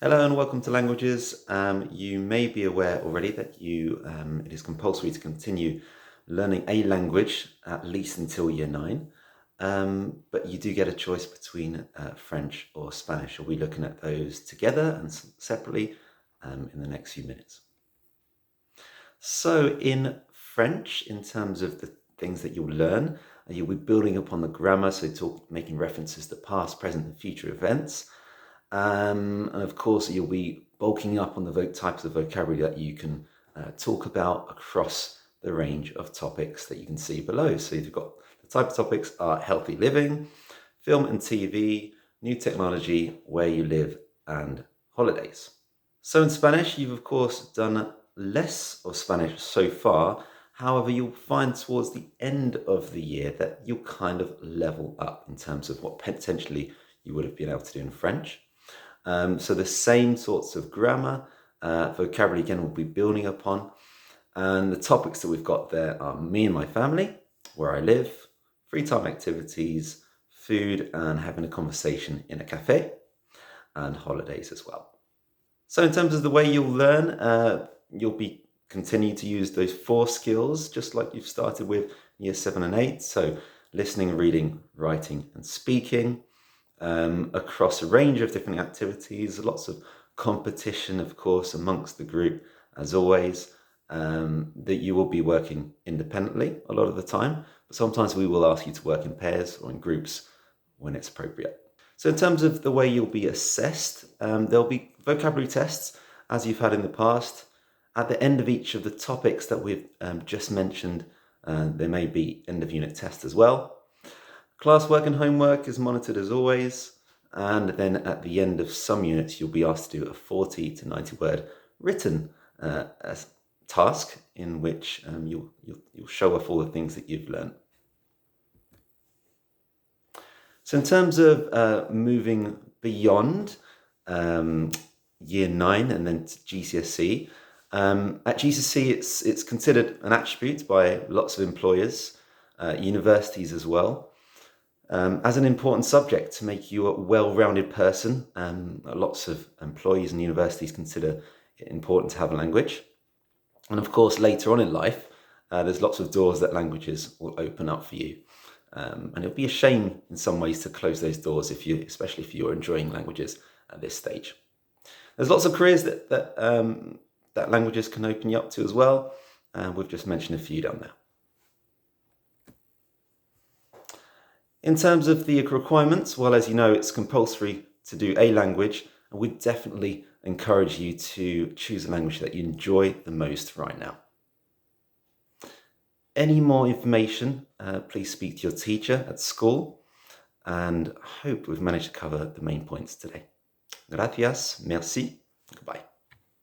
Hello and welcome to Languages. You may be aware already that it is compulsory to continue learning a language at least until year nine, but you do get a choice between French or Spanish. We'll be looking at those together and separately in the next few minutes. So in French, in terms of the things that you'll learn, you'll be building upon the grammar, so making references to past, present, and future events. And of course, you'll be bulking up on the types of vocabulary that you can talk about across the range of topics that you can see below. So you've got the type of topics are healthy living, film and TV, new technology, where you live, and holidays. So in Spanish, you've of course done less of Spanish so far. However, you'll find towards the end of the year that you'll kind of level up in terms of what potentially you would have been able to do in French. So the same sorts of grammar, vocabulary again we'll be building upon. And the topics that we've got there are me and my family, where I live, free time activities, food and having a conversation in a cafe, and holidays as well. So in terms of the way you'll learn, you'll be continue to use those four skills, just like you've started with year 7 and 8. So listening, reading, writing, and speaking. Across a range of different activities, lots of competition, of course, amongst the group, as always, that you will be working independently a lot of the time, but sometimes we will ask you to work in pairs or in groups when it's appropriate. So in terms of the way you'll be assessed, there'll be vocabulary tests, as you've had in the past. At the end of each of the topics that we've just mentioned, there may be end of unit tests as well. Classwork and homework is monitored as always, and then at the end of some units you'll be asked to do a 40 to 90 word written task in which you'll show off all the things that you've learned. So in terms of moving beyond year 9 and then to GCSE, at GCSE it's considered an attribute by lots of employers, universities as well, as an important subject to make you a well-rounded person. Lots of employees and universities consider it important to have a language. And of course, later on in life, there's lots of doors that languages will open up for you. And it'll be a shame in some ways to close those doors, especially if you're enjoying languages at this stage. There's lots of careers that languages can open you up to as well. We've just mentioned a few down there. In terms of the requirements, well, as you know, it's compulsory to do a language, and we definitely encourage you to choose a language that you enjoy the most right now. Any more information, please speak to your teacher at school, and I hope we've managed to cover the main points today. Gracias, merci, goodbye.